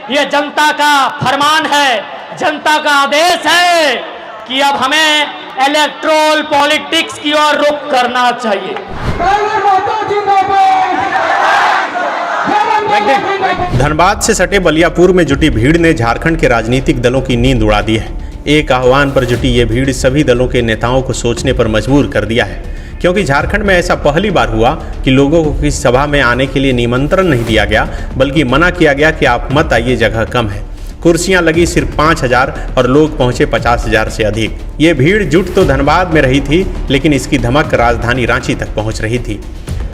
ये जनता का फरमान है, जनता का आदेश है कि अब हमें इलेक्ट्रोल पॉलिटिक्स की ओर रुख करना चाहिए। धनबाद से सटे बलियापुर में जुटी भीड़ ने झारखंड के राजनीतिक दलों की नींद उड़ा दी है। एक आह्वान पर जुटी ये भीड़ सभी दलों के नेताओं को सोचने पर मजबूर कर दिया है, क्योंकि झारखंड में ऐसा पहली बार हुआ कि लोगों को किसी सभा में आने के लिए निमंत्रण नहीं दिया गया, बल्कि मना किया गया कि आप मत आइए, जगह कम है। कुर्सियां लगी सिर्फ 5,000 और लोग पहुंचे 50,000 से अधिक। ये भीड़ जुट तो धनबाद में रही थी, लेकिन इसकी धमक राजधानी रांची तक पहुंच रही थी।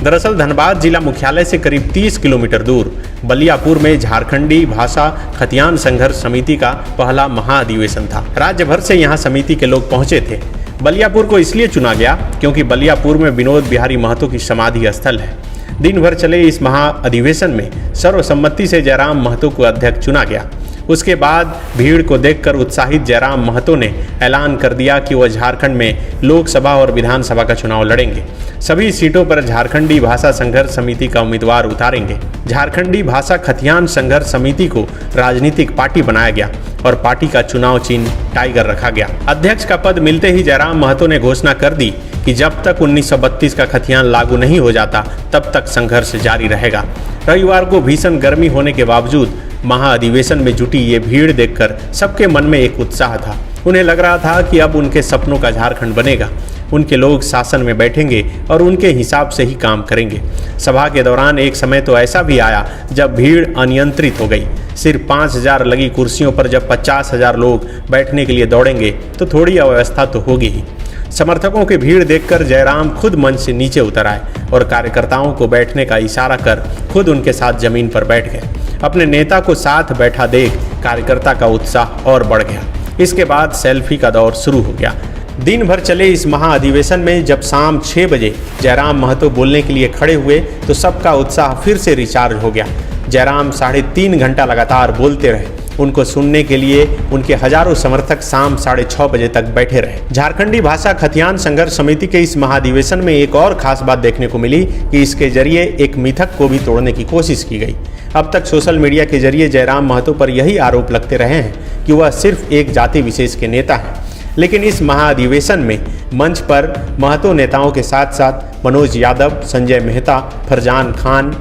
दरअसल धनबाद जिला मुख्यालय से करीब 30 किलोमीटर दूर बलियापुर में झारखंडी भाषा खतियान संघर्ष समिति का पहला महाअधिवेशन था। राज्य भर से यहाँ समिति के लोग पहुंचे थे। बलियापुर को इसलिए चुना गया क्योंकि बलियापुर में विनोद बिहारी महतो की समाधि स्थल है। दिन भर चले इस महाअधिवेशन में सर्वसम्मति से जयराम महतो को अध्यक्ष चुना गया। उसके बाद भीड़ को देखकर उत्साहित जयराम महतो ने ऐलान कर दिया कि वह झारखंड में लोकसभा और विधानसभा का चुनाव लड़ेंगे। सभी सीटों पर झारखंडी भाषा संघर्ष समिति का उम्मीदवार उतारेंगे। झारखंडी भाषा खतियान संघर्ष समिति को राजनीतिक पार्टी बनाया गया और पार्टी का चुनाव चिन्ह टाइगर रखा गया। अध्यक्ष का पद मिलते ही जयराम महतो ने घोषणा कर दी कि जब तक 1932 का खतियान लागू नहीं हो जाता तब तक संघर्ष जारी रहेगा। रविवार को भीषण गर्मी होने के बावजूद महाअधिवेशन में जुटी ये भीड़ देखकर सबके मन में एक उत्साह था। उन्हें लग रहा था कि अब उनके सपनों का झारखंड बनेगा। उनके लोग शासन में बैठेंगे और उनके हिसाब से ही काम करेंगे। सभा के दौरान एक समय तो ऐसा भी आया जब भीड़ अनियंत्रित हो गई। सिर्फ 5,000 लगी कुर्सियों पर जब 50,000 लोग बैठने के लिए दौड़ेंगे तो थोड़ी अव्यवस्था तो होगी ही। समर्थकों की भीड़ देखकर जयराम खुद मंच से नीचे उतर आए और कार्यकर्ताओं को बैठने का इशारा कर खुद उनके साथ जमीन पर बैठ गए। अपने नेता को साथ बैठा देख कार्यकर्ता का उत्साह और बढ़ गया। इसके बाद सेल्फी का दौर शुरू हो गया। दिन भर चले इस महाअधिवेशन में जब शाम 6 बजे जयराम महतो बोलने के लिए खड़े हुए तो सबका उत्साह फिर से रिचार्ज हो गया। जयराम 3.5 घंटा लगातार बोलते रहे। उनको सुनने के लिए उनके हजारों समर्थक शाम 6:30 बजे तक बैठे रहे। झारखंडी भाषा खतियान संघर्ष समिति के इस महाअधिवेशन में एक और खास बात देखने को मिली कि इसके जरिए एक मिथक को भी तोड़ने की कोशिश की गई। अब तक सोशल मीडिया के जरिए जयराम महतो पर यही आरोप लगते रहे हैं कि वह सिर्फ एक जाति विशेष के नेता हैं, लेकिन इस महाअधिवेशन में मंच पर महतो नेताओं के साथ साथ मनोज यादव, संजय मेहता, फरजान खान,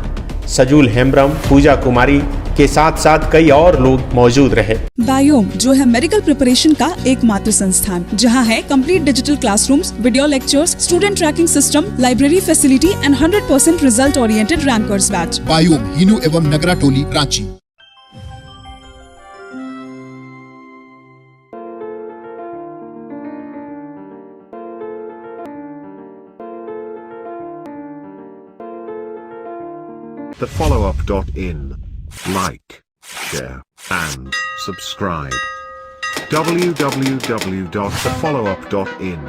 सजूल हेम्ब्रम, पूजा कुमारी के साथ साथ कई और लोग मौजूद रहे। बायोम जो है मेडिकल प्रिपरेशन का एकमात्र संस्थान जहां है complete digital classrooms, video lectures, student tracking system, library facility and 100% result oriented rankers batch. Biome, Hinoo एवं नगरा टोली, Ranchi. thefollowup.in. Like, share, and subscribe. www.thefollowup.in